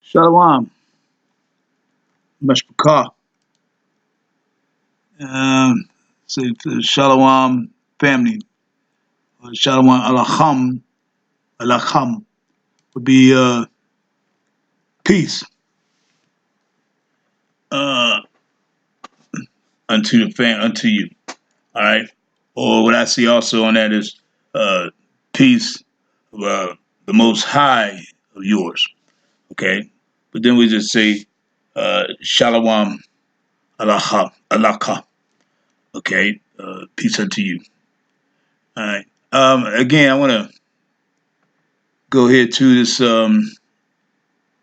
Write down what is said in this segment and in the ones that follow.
Shalom, Mashpaka. Say to the Shalom family. Shalom Alacham would be peace uh, unto unto you. All right. Or what I see also on that is peace of the Most High of yours. Okay. But then we just say Shalom Alaka. Okay. Peace unto you. All right. Again, I want to go here to this, do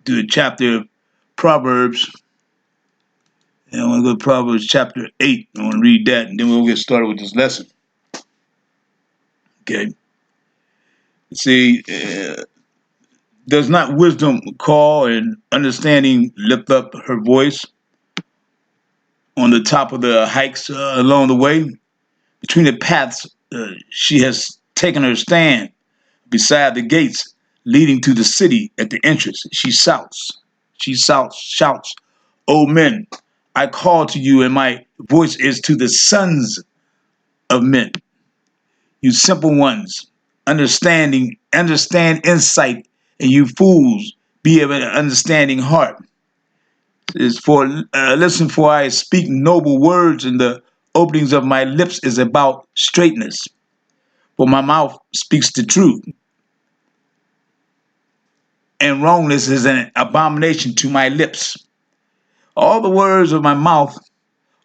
the chapter of Proverbs. And I want to go to Proverbs chapter 8. I want to read that, and then we'll get started with this lesson. Okay. See, does not wisdom call and understanding lift up her voice on the top of the hikes along the way? Between the paths, she has taken her stand beside the gates leading to the city at the entrance. She shouts, O men, I call to you, and my voice is to the sons of men. You simple ones, understand insight, and you fools, be of an understanding heart. Is for listen, for I speak noble words, and the openings of my lips is about straightness. For my mouth speaks the truth, and wrongness is an abomination to my lips. All the words of my mouth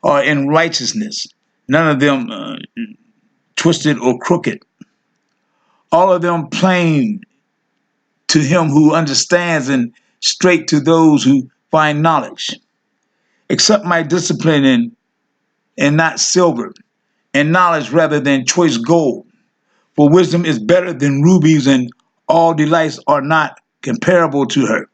are in righteousness, none of them twisted or crooked. All of them plain to him who understands and straight to those who find knowledge. Accept my discipline and not silver, and knowledge rather than choice gold. For wisdom is better than rubies, and all delights are not comparable to her.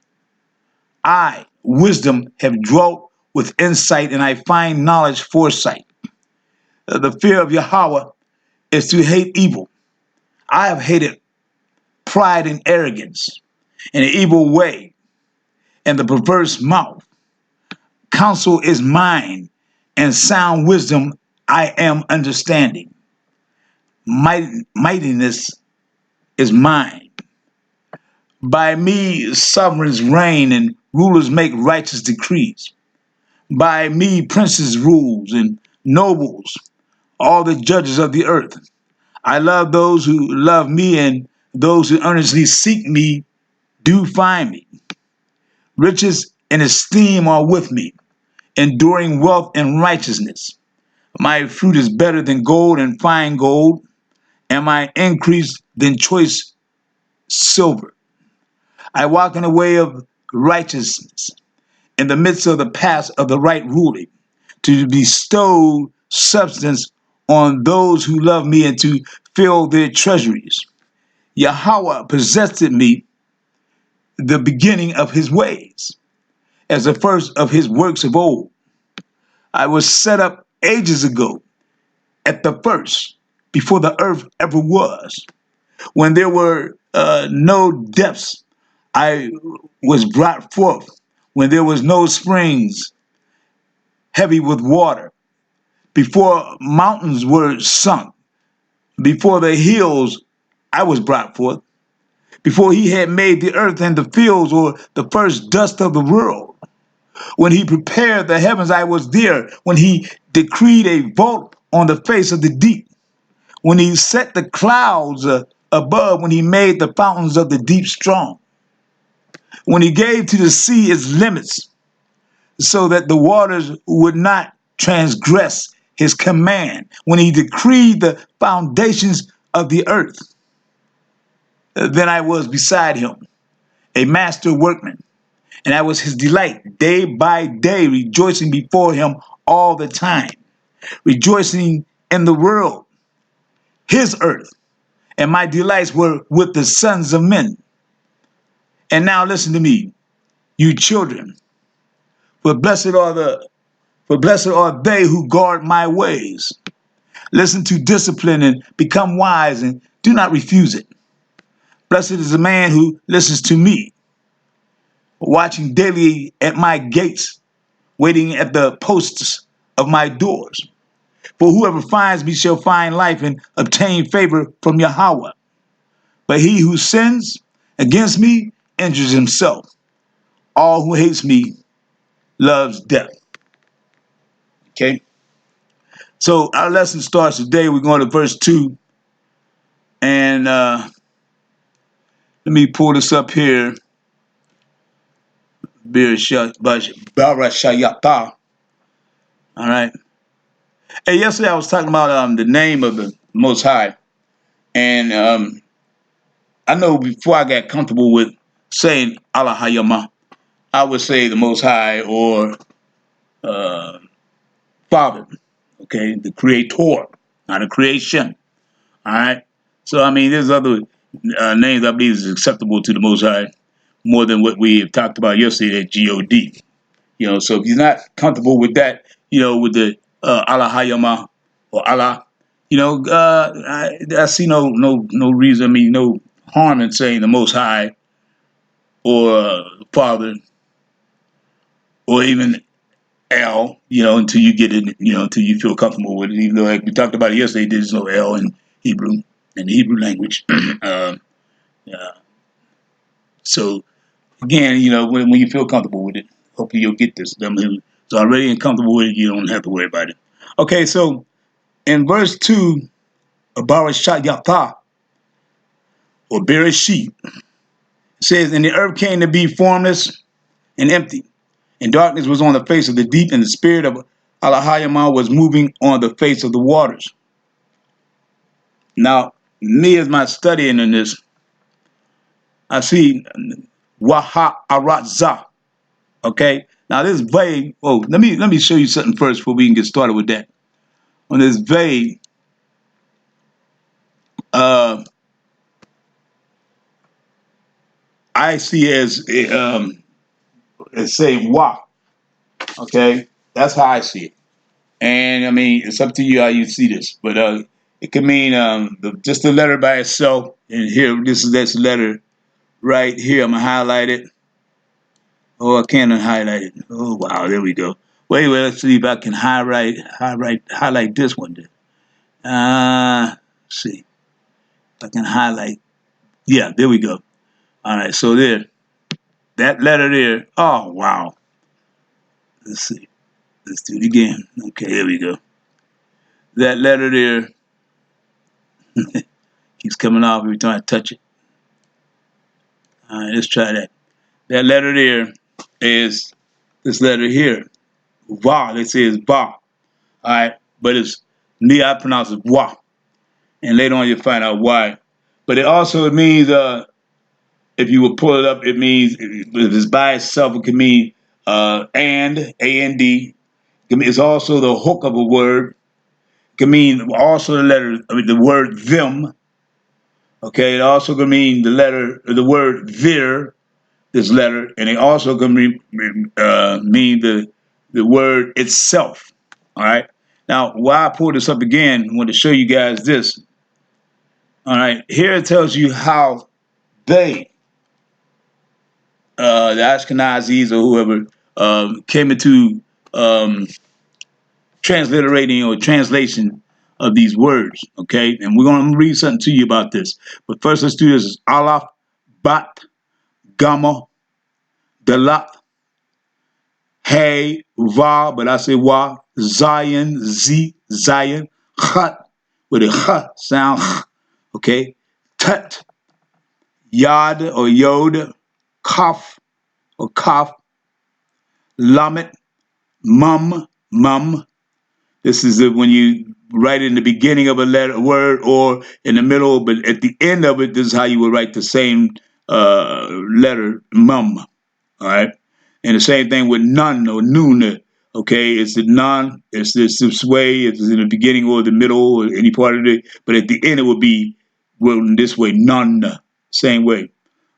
I, wisdom, have dwelt with insight, and I find knowledge foresight. The fear of Yahweh is to hate evil. I have hated pride and arrogance, and an evil way, and the perverse mouth. Counsel is mine, and sound wisdom I am understanding. Mightiness is mine. By me sovereigns reign, and rulers make righteous decrees. By me princes rules, and nobles, all the judges of the earth. I love those who love me, and those who earnestly seek me do find me. Riches and esteem are with me, enduring wealth and righteousness. My fruit is better than gold and fine gold, and my increase than choice silver. I walk in the way of righteousness, in the midst of the paths of the right ruling, to bestow substance on those who love me and to fill their treasuries. Yahweh possessed me the beginning of his ways, as the first of his works of old. I was set up ages ago, at the first, before the earth ever was. When there were no depths, I was brought forth. When there was no springs heavy with water, before mountains were sunk, before the hills I was brought forth, before he had made the earth and the fields, or the first dust of the world. When he prepared the heavens, I was there. When he decreed a vault on the face of the deep. When he set the clouds above, when he made the fountains of the deep strong. When he gave to the sea its limits, so that the waters would not transgress his command. When he decreed the foundations of the earth, then I was beside him, a master workman, and I was his delight day by day, rejoicing before him all the time, rejoicing in the world, his earth, and my delights were with the sons of men. And now listen to me, you children, for blessed are they who guard my ways. Listen to discipline and become wise, and do not refuse it. Blessed is the man who listens to me, watching daily at my gates, waiting at the posts of my doors. For whoever finds me shall find life and obtain favor from Yahweh. But he who sins against me injures himself. All who hates me loves death. Okay? So our lesson starts today. We're going to verse 2. And let me pull this up here. Barashayata. All right. Hey, yesterday I was talking about the name of the Most High. And I know before I got comfortable with saying Allah Hayama, I would say the Most High or Father, okay, the Creator, not a creation. All right. So, I mean, there's other names I believe is acceptable to the Most High more than what we have talked about yesterday at God. You know, so if you're not comfortable with that, you know, with the Allah Hayama or Allah, you know, I see no reason, I mean, no harm in saying the Most High or Father or even L, you know, until you get it, you know, until you feel comfortable with it. Even though, like we talked about it yesterday, there's no L in Hebrew, in the Hebrew language. uh, so again, you know, when you feel comfortable with it, hopefully you'll get this. Them who's already uncomfortable with it, you don't have to worry about it. Okay, so in verse 2 of Barashat Yathah, or Bereshit, it says, and the earth came to be formless and empty, and darkness was on the face of the deep, and the spirit of Allahayama was moving on the face of the waters. Now, me as my studying in this, I see Waha Aratza. Okay. Now this vague. Oh, let me show you something first before we can get started with that. On this vague, I see as saying Wa. Okay, that's how I see it. And I mean, it's up to you how you see this, but it could mean just the letter by itself. And here, this is this letter right here. I'm gonna highlight it. Oh, I can't highlight it. Oh, wow, there we go. Wait, let's see if I can highlight this one. Let's see if I can highlight. Yeah, there we go. All right, so there, that letter there. Oh, wow. Let's see. Let's do it again. Okay, there we go. That letter there keeps coming off every time I touch it. All right, let's try that. That letter there is this letter here. Va, they say it's ba. All right, but it's me, I pronounce it wa. And later on you'll find out why. But it means, if you would pull it up, it means, if it's by itself, it can mean and, A-N-D. It's also the hook of a word. It can mean also the word them. Okay, it also can mean the word their, this letter, and it also can mean the word itself. All right. Now, why I pulled this up again, I want to show you guys this. All right, here it tells you how they, the Ashkenazis or whoever, came into transliterating or translation of these words. Okay, and we're going to read something to you about this. But first, let's do this. Aleph, Bat, Gamma, Dalat, Hey, Va, but I say Wa, Zion, Z, Zion, Chat, with a Ch sound. Okay, Tut, Yad or Yod, Kaf or Kaf, Lamet, Mum. This is when you write it in the beginning of a word or in the middle, but at the end of it, this is how you would write the same letter, Mum. All right. And the same thing with Nun or Noon. Okay, it's the non, it's this way, it's in the beginning or the middle or any part of it, but at the end it would be this way, None, same way.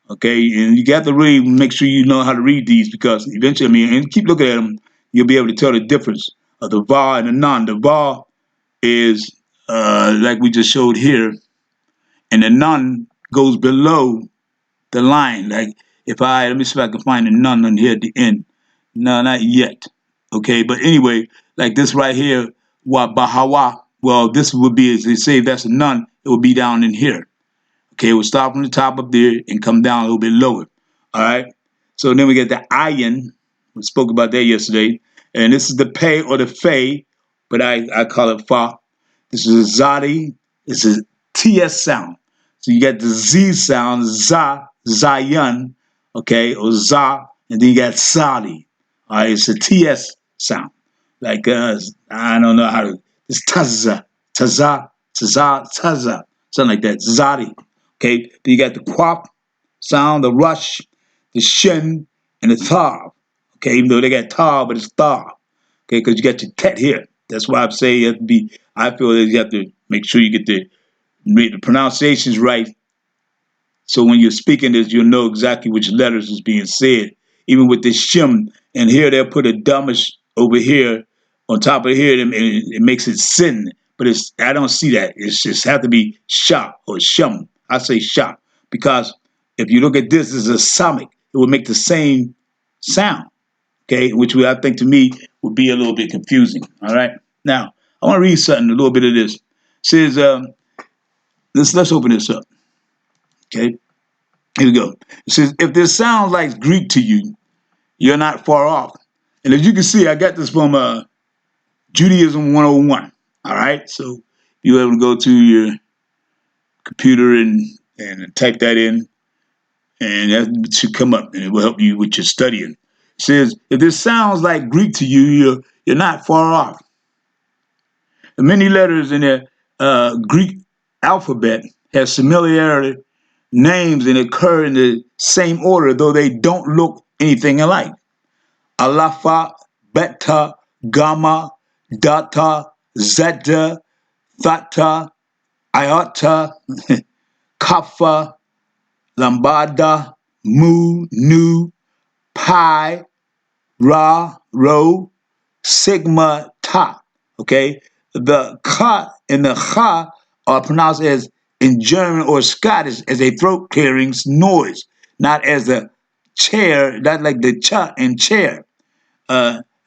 Okay, and you got to really make sure you know how to read these because eventually, I mean, and keep looking at them, you'll be able to tell the difference of the va and the non. The va is like we just showed here, and the non goes below the line. Like Let me see if I can find a nun on here at the end. No, not yet. Okay, but anyway, like this right here, wa bahawa. Well, this would be, as they say, if that's a nun, it would be down in here. Okay, we'll start from the top up there and come down a little bit lower. All right. So then we get the ayin. We spoke about that yesterday. And this is the pay or the fe, but I call it fa. This is a zadi. It's a TS sound. So you got the Z sound, za, zayan, okay, or za, and then you got sadi. All right, it's a TS sound. Like, I don't know how to, it's taza, taza, taza, taza, something like that, zadi. Okay, then you got the quap sound, the rush, the shin, and the thaw. Okay, even though they got tar, but it's thaw. Okay, because you got your tet here. That's why I'm saying you have to be, I feel that you have to make sure you get the pronunciations right. So when you're speaking this, you'll know exactly which letters is being said. Even with this shim, and here they'll put a dumbest over here on top of here, and it makes it sin. But I don't see that. It's just have to be sha or shum. I say sha because if you look at this as a samic, it would make the same sound. Okay, which I think to me would be a little bit confusing. All right. Now I want to read something, a little bit of this. It says, let's open this up. Okay, here we go. It says, if this sounds like Greek to you, you're not far off. And as you can see, I got this from Judaism 101. All right, so you're able to go to your computer and type that in, and that should come up, and it will help you with your studying. It says, if this sounds like Greek to you, you're not far off. The many letters in the Greek alphabet have similarity names and occur in the same order, though they don't look anything alike. Alpha, beta, gamma, data, zeta, theta, iota, kappa, lambda, mu, nu, pi, ra, rho, sigma, ta. Okay? The ka and the cha are pronounced as in German or Scottish as a throat clearing noise, not as a chair, not like the cha and chair.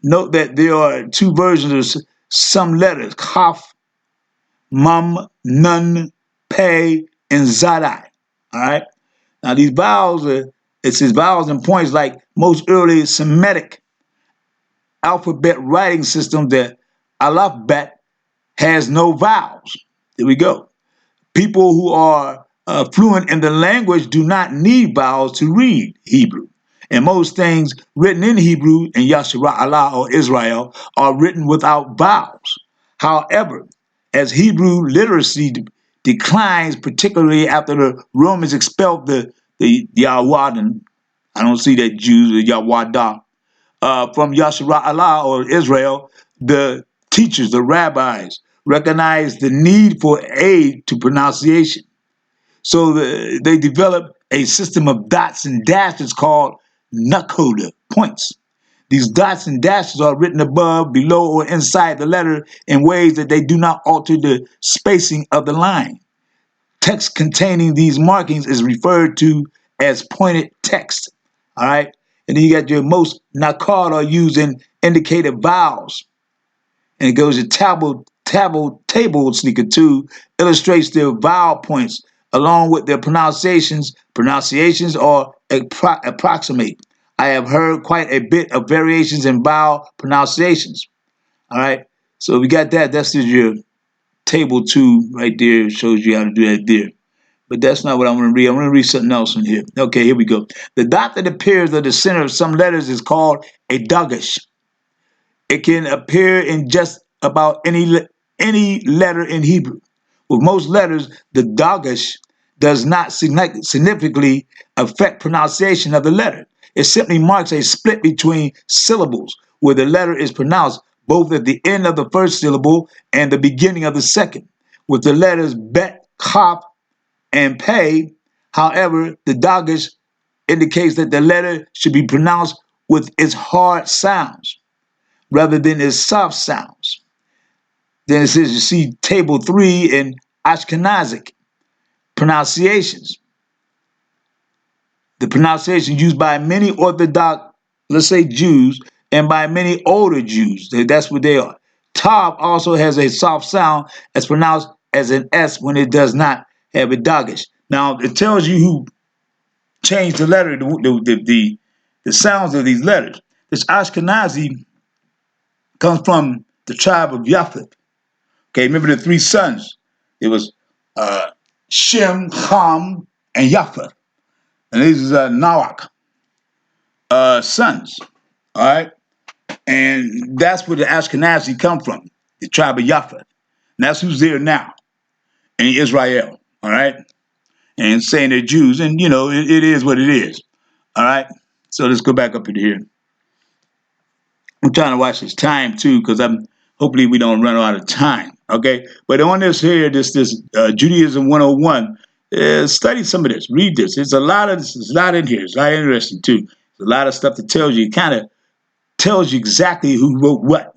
Note that there are two versions of some letters, kaf, mum, nun, pe, and zadai. All right? Now these vowels it says vowels and points like most early Semitic alphabet writing systems, the alphabet has no vowels. There we go. People who are fluent in the language do not need vowels to read Hebrew. And most things written in Hebrew in Yisrael or Israel are written without vowels. However, as Hebrew literacy declines, particularly after the Romans expelled the Yawadim, I don't see that Jews, the Yawada, from Yisrael or Israel, the teachers, the rabbis, recognized the need for aid to pronunciation. So they developed a system of dots and dashes called nakoda, points. These dots and dashes are written above, below, or inside the letter in ways that they do not alter the spacing of the line. Text containing these markings is referred to as pointed text. All right? And then you got your most nakad are used in indicated vowels. And it goes to table sneaker 2 illustrates their vowel points along with their pronunciations or approximate. I have heard quite a bit of variations in vowel pronunciations. All right, so we got that. That's your table 2 right there. It shows you how to do that there. But that's not what I'm going to read. I'm going to read something else in here. Okay, here we go. The dot that appears at the center of some letters is called a dagesh. It can appear in just about any letter in Hebrew. With most letters, the dagesh does not significantly affect pronunciation of the letter. It simply marks a split between syllables where the letter is pronounced both at the end of the first syllable and the beginning of the second. With the letters bet, kaf, and pei, however, the dagesh indicates that the letter should be pronounced with its hard sounds rather than its soft sounds. Then it says you see table 3 in Ashkenazic pronunciations. the pronunciation used by many Orthodox, let's say Jews, and by many older Jews. That's what they are. Tav also has a soft sound as pronounced as an S when it does not have a dogish. Now, it tells you who changed the letter, the sounds of these letters. This Ashkenazi comes from the tribe of Japheth. Okay, remember the three sons? It was Shem, Ham, and Japheth. And these are Nawak sons. All right? And that's where the Ashkenazi come from, the tribe of Japheth. And that's who's there now in Israel. All right? And saying they're Jews. And, it is what it is. All right? So let's go back up in here. I'm trying to watch this time, too, because hopefully we don't run out of time. Okay? But on this here, this Judaism 101, study some of this. Read this. There's a lot in here. It's a lot interesting, too. There's a lot of stuff that tells you. It kind of tells you exactly who wrote what.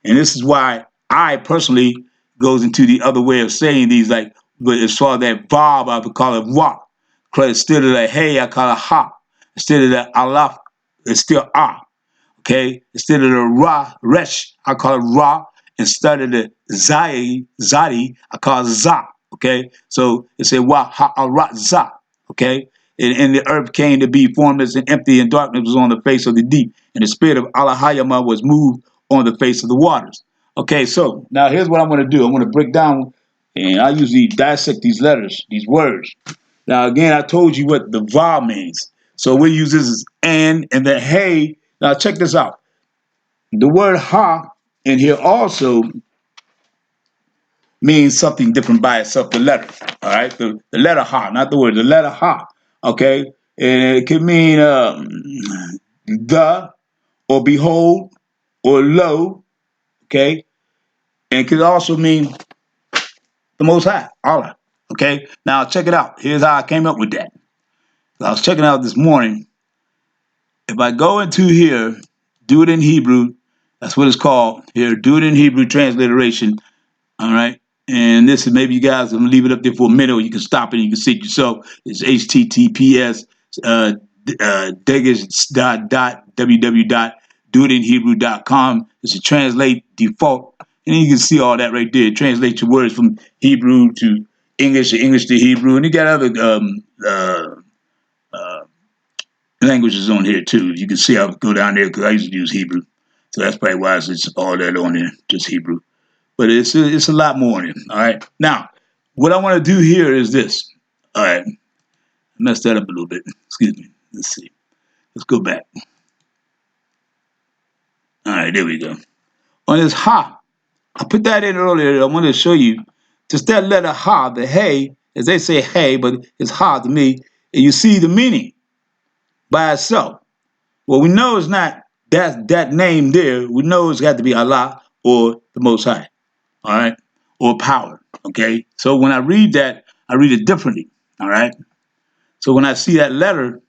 And this is why I personally goes into the other way of saying these, like, but as far as that Bob, I would call it Wa. Instead of the Hey, I call it Ha. Instead of the Alaf, it's still Ah. Okay? Instead of the Ra, Resh, I call it Ra. Instead of the Zadi, I call it Za. Okay? So it said Wa, Ha, Ra, Za. Okay? And the earth came to be formless and empty, and darkness was on the face of the deep. And the spirit of Allahayama was moved on the face of the waters. Okay, so now here's what I'm going to do. I'm going to break down, and I usually dissect these letters, these words. Now, again, I told you what the va means. So we use this as and then hey. Now, check this out. The word ha in here also means something different by itself, the letter. All right, the letter ha, not the word, the letter ha. Okay, and it can mean the, or behold, or lo. Okay, and it could also mean the Most High, Allah. Okay, now check it out. Here's how I came up with that. I was checking out this morning. If I go into here, do it in Hebrew, that's what it's called here, do it in Hebrew transliteration. All right. And this is, maybe you guys, I'm going to leave it up there for a minute, or you can stop it and you can see it yourself. It's https www.doitinhebrew.com. It's a translate default. And you can see all that right there. Translate your words from Hebrew to English, or English to Hebrew. And you got other languages on here too. You can see I'll go down there because I used to use Hebrew. So that's probably why it's all that on there, just Hebrew. But it's a lot more in it. All right. Now, what I want to do here is this. All right. I messed that up a little bit. Excuse me. Let's see. Let's go back. All right. There we go. On this ha, I put that in earlier. I wanted to show you just that letter ha, the hey, as they say hey, but it's ha to me. And you see the meaning by itself. Well, we know it's not that name there. We know it's got to be Allah or the Most High. All right, or power, okay? So when I read that, I read it differently, all right? So when I see that letter,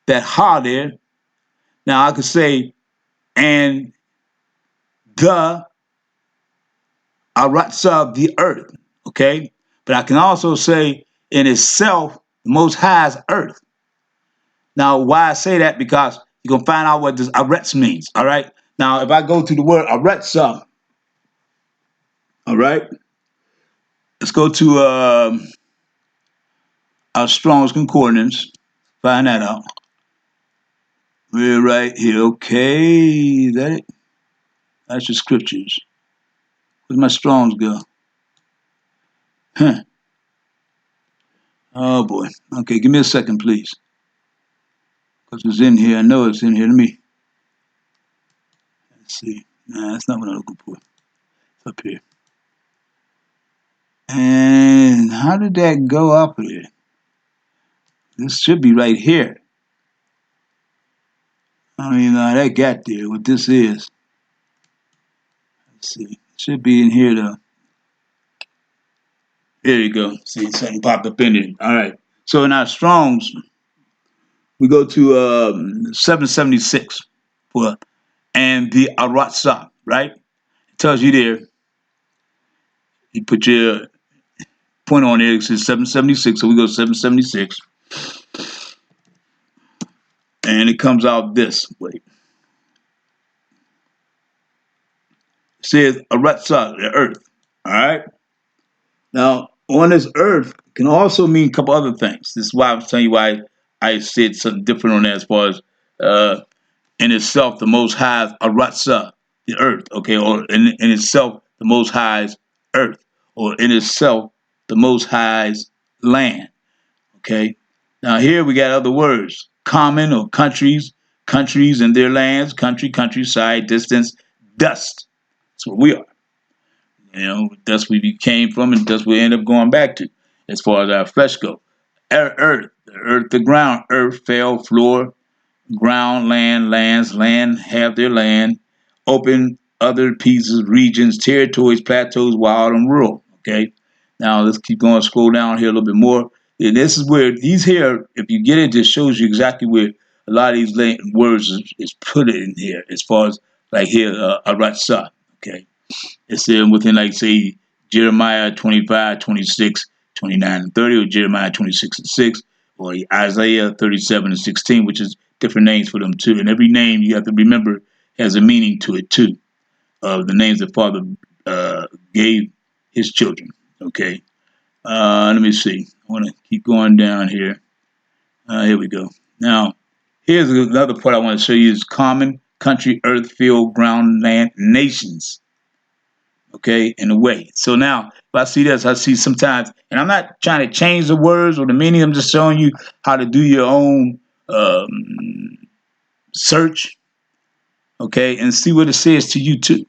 that ha there, now I could say, and the aratsa of the earth, okay? But I can also say, in itself, the Most High's earth. Now, why I say that? Because you're going to find out what this aretz means, all right? Now, if I go to the word aretsa, all right? Let's go to our Strong's Concordance. Find that out. We're right here. Okay. Is that it? That's the scriptures. Where's my Strong's go? Huh. Oh, boy. Okay, give me a second, please. Because it's in here. I know it's in here. Let's see. Nah, that's not what I'm looking for. It's up here. And how did that go up here? This should be right here. I don't even know how that got there, what this is. Let's see. It should be in here, though. There you go. See, something popped up in there. All right. So in our Strongs, we go to 776 for and the Aratsa, right? It tells you there. You put your point on there. It says 776, so we go 776. And it comes out this way. It says Aratsah, the earth. All right. Now, on this earth can also mean a couple other things. This is why I'm telling you why I said something different on that as far as in itself, the Most High's Aratsah, the earth, okay, or in itself, the Most High's earth, or in itself, the Most High's land, okay. Now here we got other words, common or countries, countries and their lands, country, countryside, distance, dust. That's what we are. You know, that's where we came from, and that's where we end up going back to, as far as our flesh go. Earth, the ground, earth, fell, floor, ground, land, lands, land, have their land, open other pieces, regions, territories, plateaus, wild and rural. Okay. Now let's keep going, scroll down here a little bit more. And this is where these here, if you get it, just shows you exactly where a lot of these words is put in here, as far as like here, Aratsah. Okay. It's within, like, say, Jeremiah 25, 26, 29, and 30, or Jeremiah 26 and 6, or Isaiah 37 and 16, which is different names for them, too. And every name, you have to remember, has a meaning to it, too, of the names the Father gave his children. Okay. Let me see. I want to keep going down here. Here we go. Now, here's another part I want to show you is common, country, earth, field, ground, land, nations. Okay, in a way. So now, if I see this, I see sometimes, and I'm not trying to change the words or the meaning. I'm just showing you how to do your own search, okay, and see what it says to you too.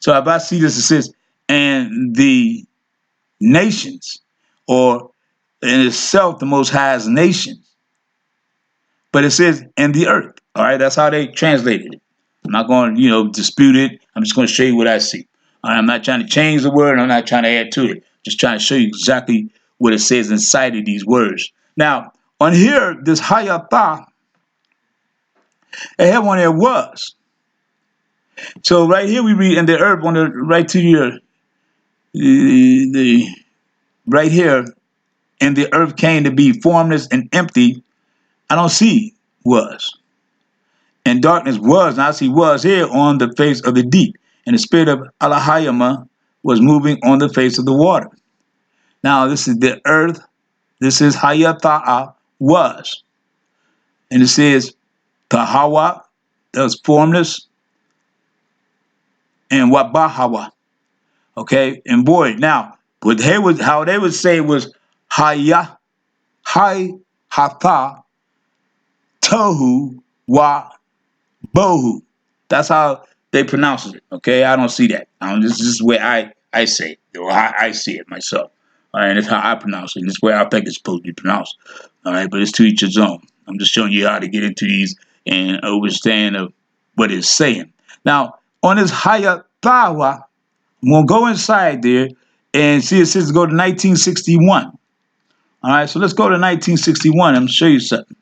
So if I see this, it says, and the nations, or in itself, the Most High's nations, but it says, and the earth. All right, that's how they translated it. I'm not going to, dispute it. I'm just going to show you what I see. I'm not trying to change the word, and I'm not trying to add to it. Just trying to show you exactly what it says inside of these words. Now, on here, this Hayatah, it had one there was. So right here we read, in the earth, on the right to your, the right here, and the earth came to be formless and empty. I don't see was. And darkness was, and I see was here on the face of the deep. And the spirit of Allahayama was moving on the face of the water. Now, this is the earth. This is Hayata'a was. And it says Tahawa, that was formless, and Wabahawa. Okay, and boy, now, how they would say was Haya, Hay, Hata, Tohu, Wa, Bohu. That's how they pronounce it. Okay, I don't see that. This is where I say it, or how I see it myself. All right, and it's how I pronounce it. And it's where I think it's supposed to be pronounced. All right, but it's to each his own. I'm just showing you how to get into these and understand of what it's saying. Now, on this Hayatawa, I'm going to go inside there and see it says go to 1961. All right, so let's go to 1961. I'm going to show you something.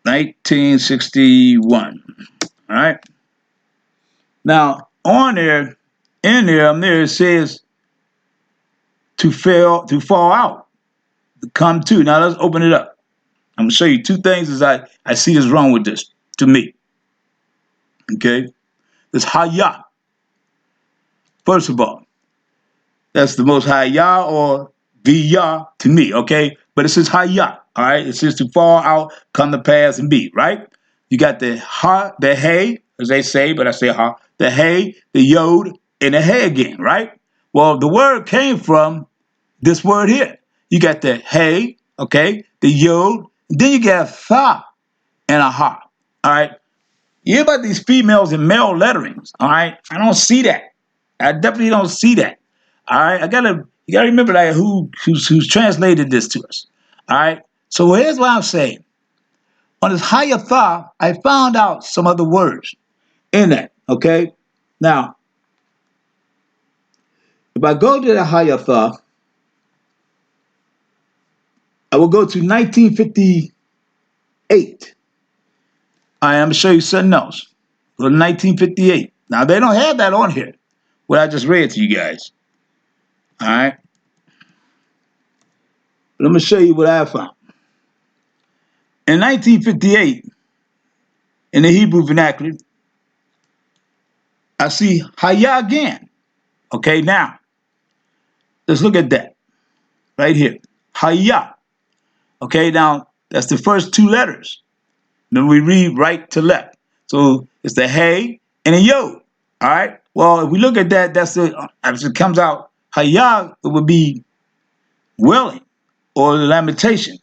1961. All right. Now, on there, in there, it says to fall out, to come to. Now, let's open it up. I'm going to show you two things as I see is wrong with this, to me. Okay? This Haya. First of all, that's the Most High Yah, or V'Yah to me, okay? But it says Haya, all right? It says to fall out, come to pass, and be, right? You got the Ha, the Hey, as they say, but I say Ha, the Hey, the Yod, and the Hey again, right? Well, the word came from this word here. You got the Hey, okay, the Yod, then you got Tha and a Ha, all right? You hear about these females in male letterings, all right? I don't see that. I definitely don't see that. All right, you gotta remember that who's translated this to us. All right, so here's what I'm saying. On this higher thought, I found out some other words in that. Okay, now if I go to the higher thought, I will go to 1958. I am gonna show you something else. Go to 1958. Now they don't have that on here. What I just read to you guys. All right. Let me show you what I found. In 1958, in the Hebrew vernacular, I see Hayah again. Okay, now let's look at that right here. Hayah. Okay, now that's the first two letters. Then we read right to left. So it's the hey and a yo. All right. Well, if we look at that, that's the as it comes out, Hayah, it would be wailing or lamentation.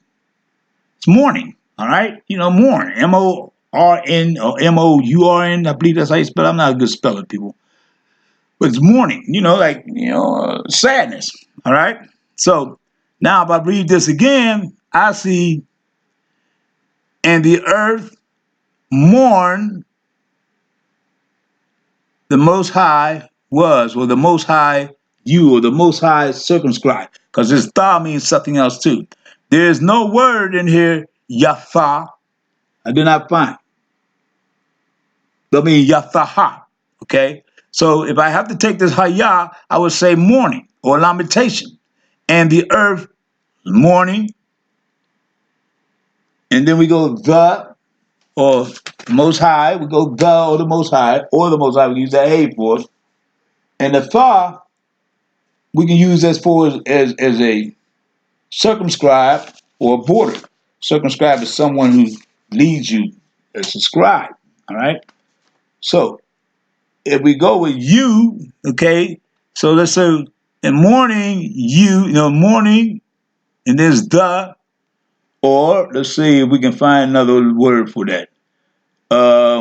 It's mourning. All right. You know, mourn. M-O-R-N or M-O-U-R-N. I believe that's how you spell it. I'm not a good speller, people. But it's mourning, like, sadness. All right. So now if I read this again, I see, and the earth mourn the Most High was, or the Most High you, or the Most High circumscribed, because this tha means something else too. There is no word in here, yatha. I did not find. That means yathaha. Okay? So if I have to take this hayah, I would say mourning or lamentation. And the earth, mourning. And then we go the, or Most High. We go the, or the Most High, or the Most High. We use that hey for it. And the tha, we can use as for as a circumscribed or a border. Circumscribed is someone who leads you as a scribe. All right. So if we go with you, okay. So let's say in morning morning, and there's the, or let's see if we can find another word for that.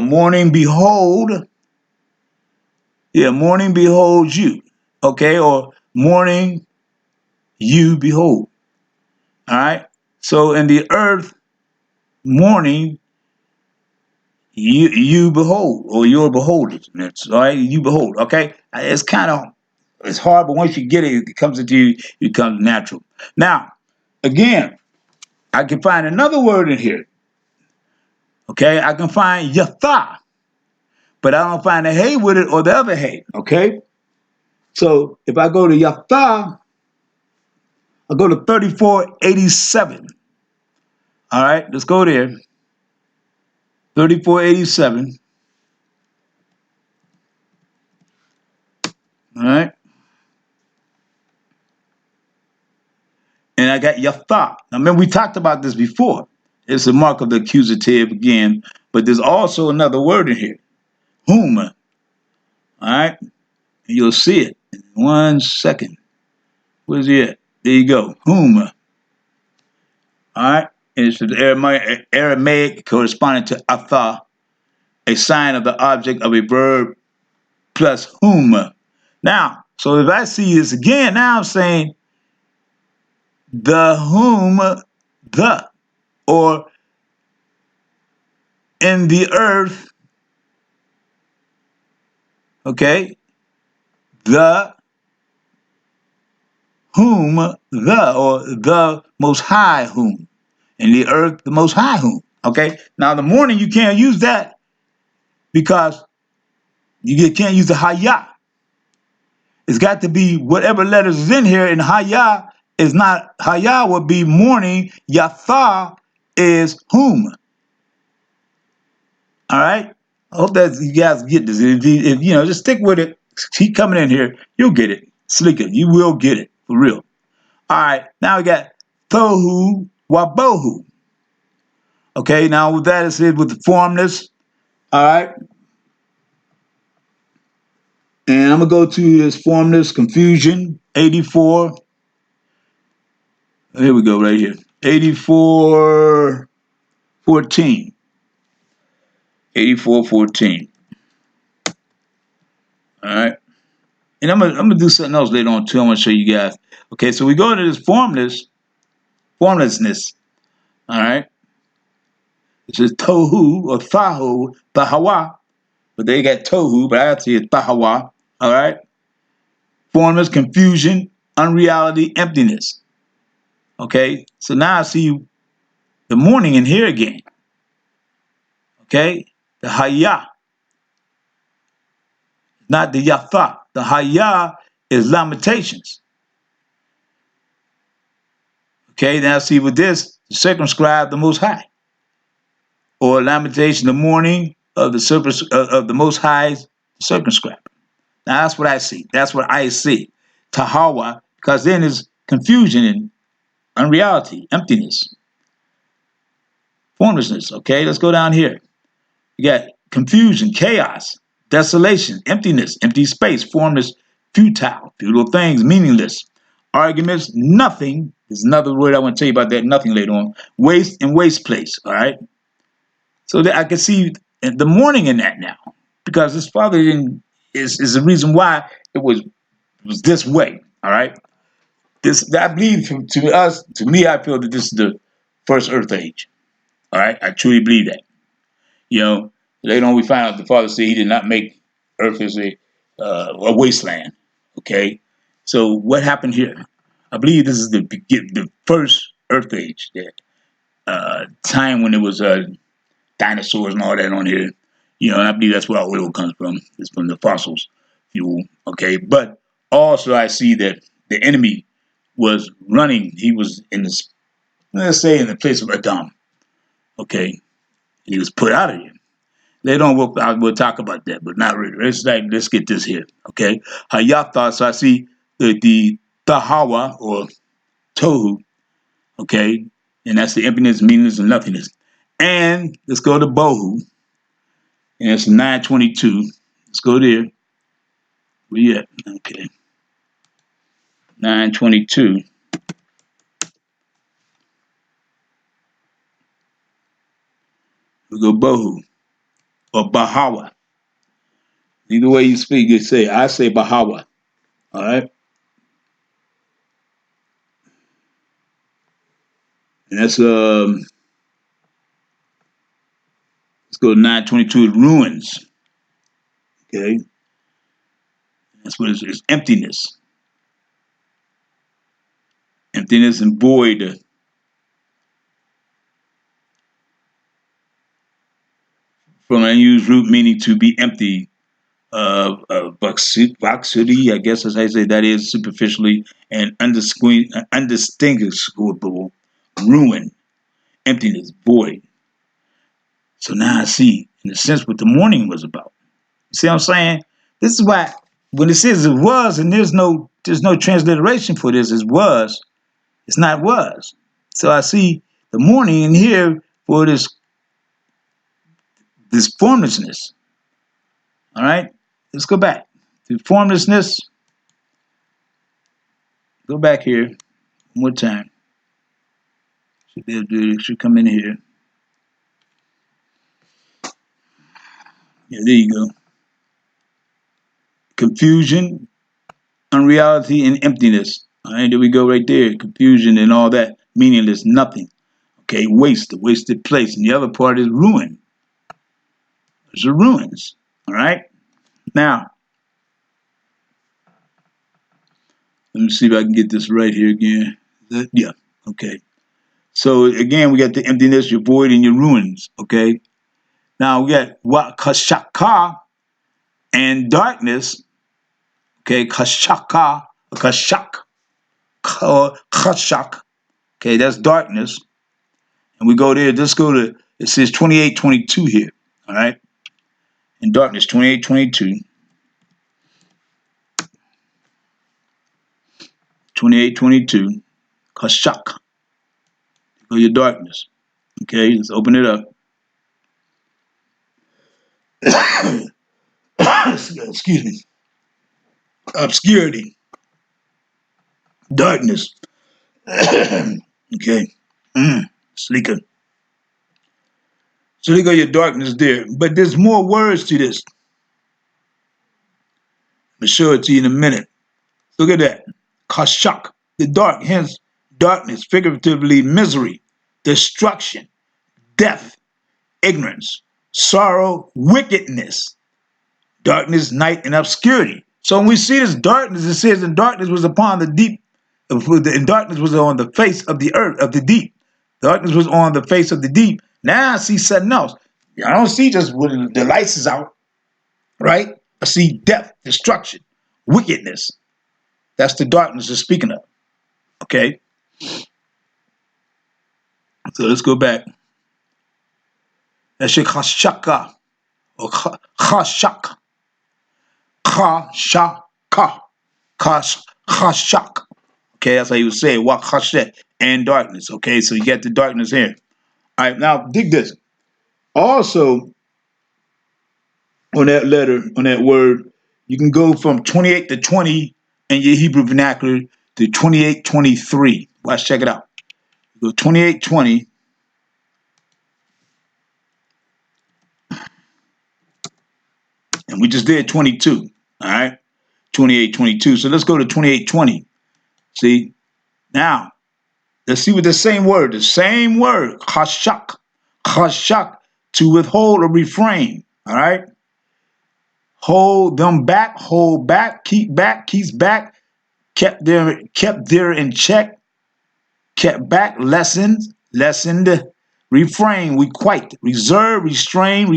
Morning behold. Yeah, morning behold you. Okay, or morning you behold. All right. So in the earth, morning, you behold, or you're beholders. All right, you behold. Okay, it's hard, but once you get it, it comes into you. It becomes natural. Now, again, I can find another word in here. Okay, I can find yatha, but I don't find the hey with it or the other hey. Okay, so if I go to yatha, I'll go to 3487. All right, let's go there. 3487. All right. And I got yatha. Now, remember, we talked about this before. It's a mark of the accusative again, but there's also another word in here. Whom. All right. And you'll see it in 1 second. Where's it at? There you go. Whom. All right. And it's the Aramaic corresponding to atha, a sign of the object of a verb plus whom. Now, so if I see this again, now I'm saying the whom, the, or in the earth, okay, the whom, the, or the most high whom, in the earth, the most high whom, okay. Now the morning, you can't use that because you can't use the hayah. It's got to be whatever letters is in here, and hayah is not, hayah would be morning, yatha is whom. All right. I hope that you guys get this. If just stick with it. Keep coming in here. You'll get it. Slicker. You will get it. For real. All right. Now we got tohu wabohu. Okay. Now with that is it with the formless. All right. And I'm going to go to this formless confusion. 84. Here we go right here. 84:14. 84:14. All right. And I'm gonna do something else later on too. I'm gonna show you guys. Okay, so we go into this formlessness. All right. It says tohu or thahu, tahawa, but they got tohu, but I have to say tahawa. All right. Formless, confusion, unreality, emptiness. Okay. So now I see the morning in here again. Okay. The hayah, not the yatha. The hayah is lamentations. Okay, now see with this, circumscribe the Most High. or lamentation, the mourning of the serpent of the Most High's circumscribe. Now that's what I see. That's what I see. Tahawa, because then there's confusion and unreality, emptiness, formlessness. Okay, let's go down here. You got confusion, chaos, desolation, emptiness, empty space, formless, futile things, meaningless. Arguments, nothing. There's another word I want to tell you about that, nothing later on. Waste and waste place, all right? So that I can see the mourning in that now. Because his father is the reason why it was this way, all right? This, I believe, to me, I feel that this is the first earth age, all right? I truly believe that. You know, later on we find out the father said he did not make earth as a wasteland. Okay, so what happened here? I believe this is the first earth age, that time when there was dinosaurs and all that on here. You know, and I believe that's where our oil comes from. It's from the fossils fuel. Okay, but also I see that the enemy was running. He was in this, let's say, in the place of Adam. Okay, he was put out of here. Later on, we'll talk about that, but not really. Let's get this here, okay? Hayatha, so I see the Tahawa, or Tohu, okay? And that's the emptiness, meaningless, and nothingness. And let's go to Bohu, and it's 922. Let's go there. Where you at? Okay. 922. We go Bohu, or Bahawa. Either way you speak, you say, I say Bahawa, all right? And that's let's go to 922, ruins. Okay, that's what it's emptiness, emptiness and void. From an unused root meaning to be empty. Vaxity, I guess as I say, that is superficially and undistinguishable, ruin, emptiness, void. So now I see, in a sense, what the mourning was about. You see what I'm saying? This is why when it says it was, and there's no transliteration for this, it was, it's not was. So I see the mourning in here for this formlessness. All right? Let's go back. The formlessness. Go back here one more time. Should come in here. Yeah, there you go. Confusion, unreality, and emptiness. All right, there we go right there. Confusion and all that. Meaningless, nothing. Okay, waste, the wasted place. And the other part is ruin. There's the ruins. All right? Now, let me see if I can get this right here again. Yeah, okay. So again, we got the emptiness, your void, and your ruins. Okay. Now we got what kashaka and darkness. Okay, kashaka, kashak, kashak. Okay, that's darkness. And we go there. Let's go to, it says 28:22 here. All right. In darkness, 28:22. 28:22. Kashak. Go your darkness. Okay, let's open it up. Excuse me. Obscurity. Darkness. Okay. Sleeker. So there go your darkness there. But there's more words to this. I'll show it to you in a minute. Look at that. Kashak. The dark, hence darkness, figuratively misery, destruction, death, ignorance, sorrow, wickedness, darkness, night, and obscurity. So when we see this darkness, it says, and darkness was upon the deep, and darkness was on the face of the earth, of the deep. Darkness was on the face of the deep. Now I see something else. I don't see just when the lights is out, right? I see death, destruction, wickedness. That's the darkness it's speaking of. Okay? So let's go back. That shit chashaka or chashak. Chashaka. Chashak. Okay, that's how you would say it. What chashet and darkness. Okay, so you got the darkness here. All right, now dig this. Also, on that letter, on that word, you can go from 28 to 20 in your Hebrew vernacular to 28:23. Watch, check it out. You go 28:20, and we just did 22. All right, 28:22. So let's go to 28:20. See, now let's see what the same word, chashak, chashak, to withhold or refrain. All right, hold them back, hold back, keeps back, kept there in check, kept back, lessened, refrain, requite, reserve, restrain,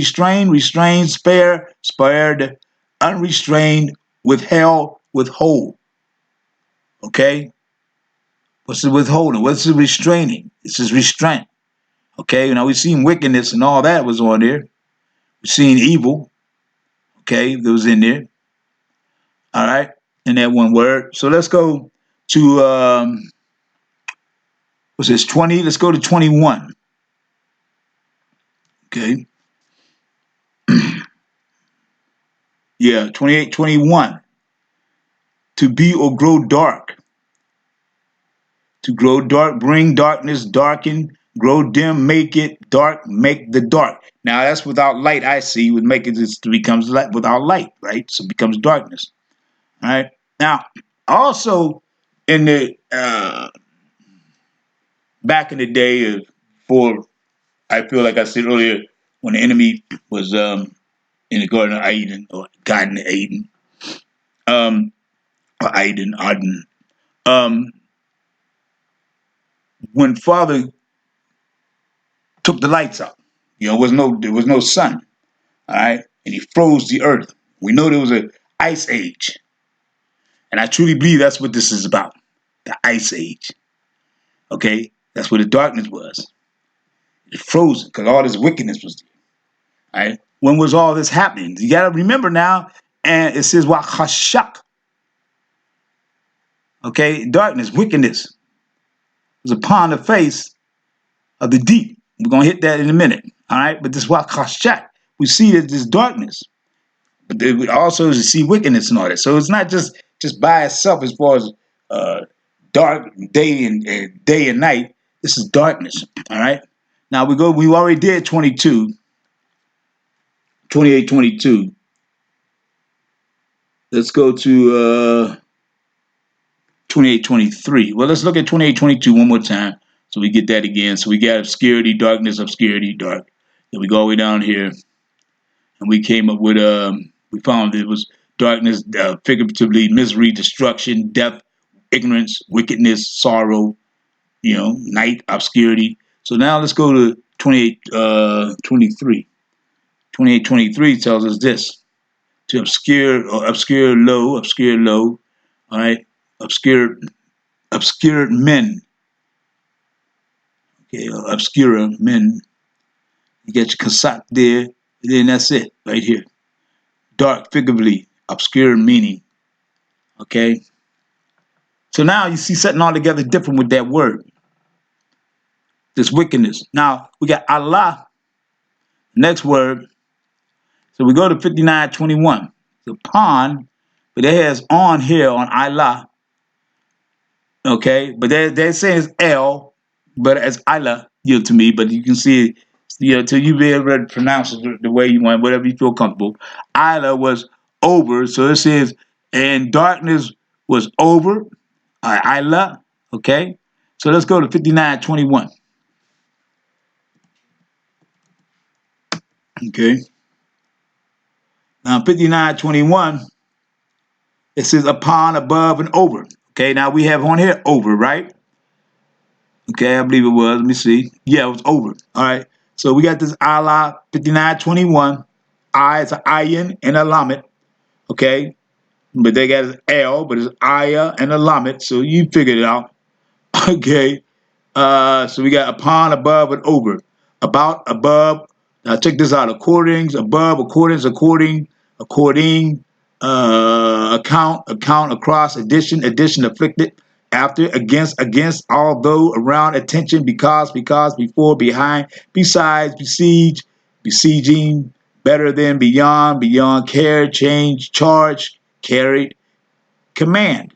spare, spared, unrestrained, withheld, withhold. Okay? What's the withholding? What's the restraining? This is restraint. Okay, now we've seen wickedness and all that was on there. We've seen evil. Okay, that was in there. All right, in that one word. So let's go to what's this? 20. Let's go to 21. Okay. Yeah, 28:21. To be or grow dark. To grow dark, bring darkness, darken, grow dim, make it dark, make the dark. Now that's without light, I see, would make it becomes light without light, right? So it becomes darkness. All right. Now, also in the back in the day of for I feel like I said earlier, when the enemy was in the Garden of Eden or Garden of Eden, or Eden. Um, when Father took the lights out, there was no sun, all right, and he froze the earth. We know there was an ice age, and I truly believe that's what this is about, the ice age. Okay, that's where the darkness was. It froze because all this wickedness was there. All right, when was all this happening? You got to remember now, and it says wachashak. Okay, darkness, wickedness was upon the face of the deep. We're gonna hit that in a minute. All right, but this is why chashak. We see that there's darkness, but we also see wickedness and all that. So it's not just by itself as far as dark day and night. This is darkness. All right. Now we already did 28:22. Let's go to 28:23. Well, let's look at 28:22 one more time. So we get that again. So we got obscurity, darkness, obscurity, dark. Then we go all the way down here, and we came up with we found it was darkness, figuratively misery, destruction, death, ignorance, wickedness, sorrow. Night, obscurity. So now let's go to 28:23. 28:23 tells us this: to obscure or obscure low. All right, obscured men. Okay, obscure men. You get your kasak there, and then that's it, right here. Dark, figuratively, obscure meaning. Okay? So now you see something altogether different with that word. This wickedness. Now, we got Allah, next word. So we go to 59:21. The upon, but it has on here on Allah. Okay? But they're saying it's L, but it's Allah, to me, but you can see it. Till you be able to pronounce it the way you want, whatever you feel comfortable. Isla was over, so it says, and darkness was over. Isla, okay? So let's go to 59:21. Okay. Now 59:21, it says upon, above, and over. Okay, now we have on here over, right? Okay, I believe it was. Let me see. Yeah, it was over. All right. So we got this Allah 59:21. I is an ayin and a lamet. Okay. But they got an L, but it's ayah and a lamet. So you figured it out. Okay. So we got upon, above, and over. About, above, Now check this out. Accordings, above, accordance, according, account, across, addition, afflicted, after, against, although, around, attention, because, before, behind, besides, besiege, besieging, better than, beyond, care, change, charge, carried, command.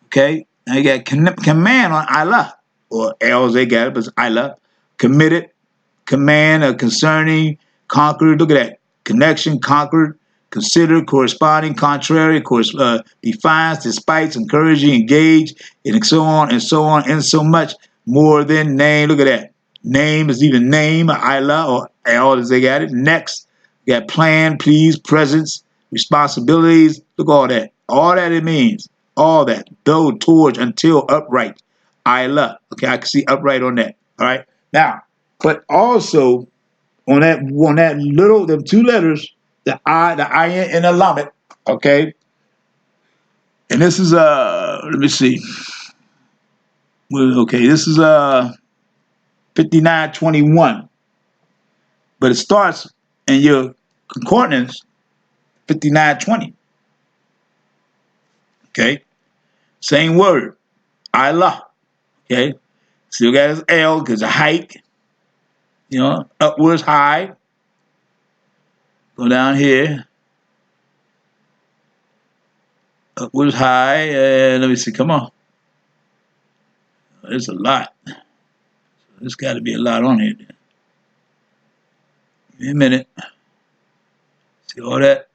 Okay? Now you got command on Allah, or L's they got it, but it's Allah. Committed, command, concerning, conquered. Look at that. Connection, conquered, considered, corresponding, contrary, defiance, despite, encouraging, engage, and so on, and so on, and so much more than name. Look at that. Name is even name, Allah, or L as they got it. Next, you got plan, please, presence, responsibilities. Look at all that. All that it means. All that. Though, towards, until, upright. Allah. Okay, I can see upright on that. All right. Now, but also on that little, them two letters, the I, and the lamet, okay? And this is let me see. Well, okay, this is 5921. But it starts in your concordance 5920. Okay? Same word. Allah. Okay? Still got his L because of height. You know, upwards, high. Go down here. Upwards, high. And let me see. Come on. There's a lot. There's got to be a lot on here. Give me a minute. See all that?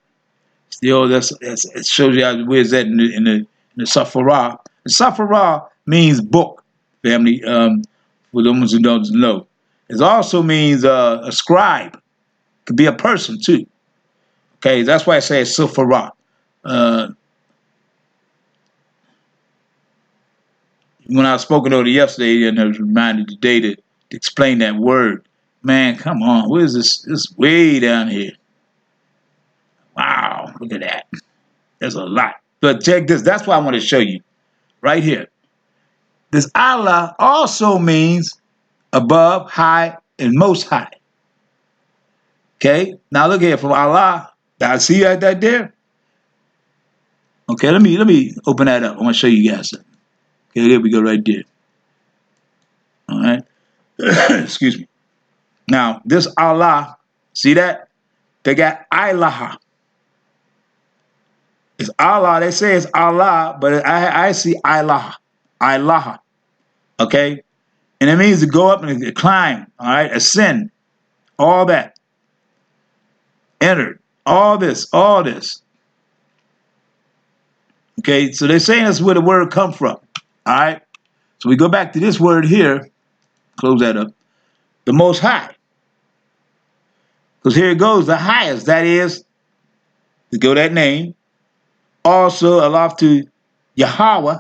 See all that? It shows you how, where's that in the Safarah. The Safarah means book, family. For those who don't know. It also means a scribe. Could be a person too. Okay, that's why I say it's Safarah. When I was spoken over yesterday, and I was reminded today to explain that word. Man, come on, where is this? This is way down here. Wow, look at that. There's a lot. But check this. That's what I want to show you right here. This Allah also means above, high, and most high. Okay, now look here from Allah. I see that there. Okay, let me open that up. I want to show you guys something. Okay, there we go, right there. All right, excuse me. Now this Allah, see that? They got ilaha. It's Allah. They say it's Allah, but I see ilaha, ilaha. Okay, and it means to go up and climb. All right, ascend, all that. Entered, all this. Okay, so they're saying that's where the word come from. All right, so we go back to this word here. Close that up. The Most High, because here it goes. The highest. That is, to go that name. Also, aloft to Yahweh.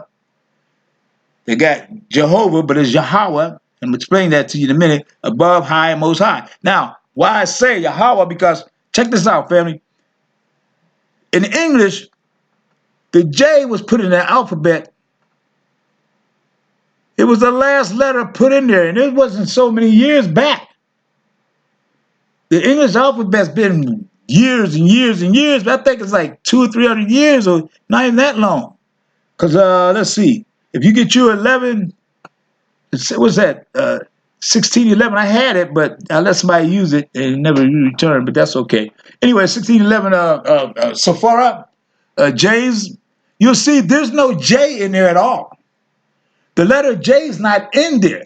They got Jehovah, but it's Yahweh. I'm explaining that to you in a minute. Above, high, and most high. Now, why I say Yahweh? Because check this out, family. In English, the J was put in the alphabet. It was the last letter put in there, and it wasn't so many years back. The English alphabet's been years and years and years, but I think it's like 200 or 300 years, or not even that long. Because, let's see, if you get your 11, what's that, 1611, I had it, but I let somebody use it and it never returned, but that's okay. Anyway, 1611 Sephora, J's, you'll see there's no J in there at all. The letter J is not in there.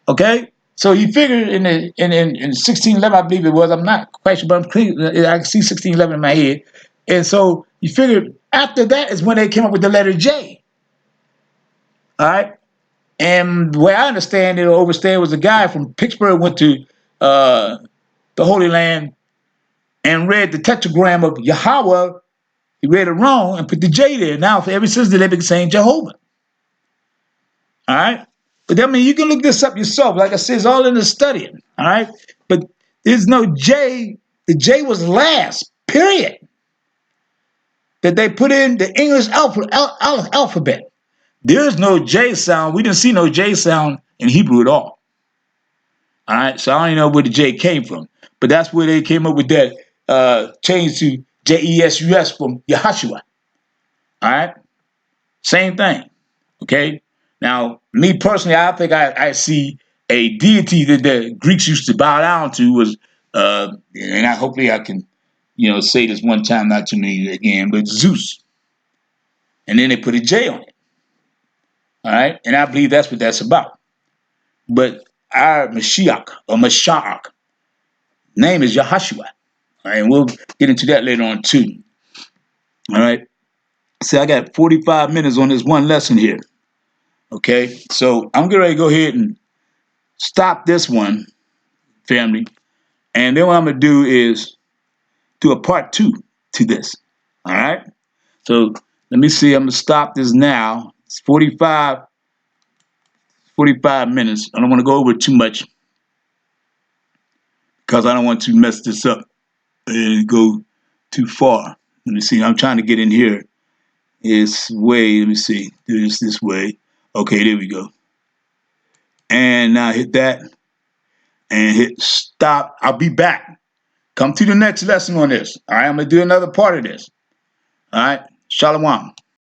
Okay? So you figure in 1611, I believe it was, I'm not quite sure, but I can see 1611 in my head. And so you figure after that is when they came up with the letter J. All right? And the way I understand it, or overstand, was a guy from Pittsburgh went to the Holy Land and read the tetragram of Yahweh. He read it wrong and put the J there. Now, ever since then, they've been saying Jehovah. All right? But I mean, you can look this up yourself. Like I said, it's all in the studying. All right? But there's no J. The J was last, period. That they put in the English alphabet. There's no J sound. We didn't see no J sound in Hebrew at all. All right, so I don't even know where the J came from, but that's where they came up with that change to Jesus from Yahashua. All right, same thing. Okay. Now, me personally, I think I see a deity that the Greeks used to bow down to was, and hopefully I can, say this one time, not too many again, but Zeus. And then they put a J on it. All right, and I believe that's what that's about. But our Mashiach or Mashiach name is Yahashua. All right, and we'll get into that later on too. All right. See, I got 45 minutes on this one lesson here. Okay, so I'm getting ready to go ahead and stop this one, family. And then what I'm going to do is do a part 2 to this. All right. So let me see. I'm going to stop this now. It's 45 minutes. I don't want to go over too much because I don't want to mess this up and go too far. Let me see. I'm trying to get in here. It's way, let me see. Do this way. Okay, there we go. And now hit that and hit stop. I'll be back. Come to the next lesson on this. All right, I'm going to do another part of this. All right, Shalom.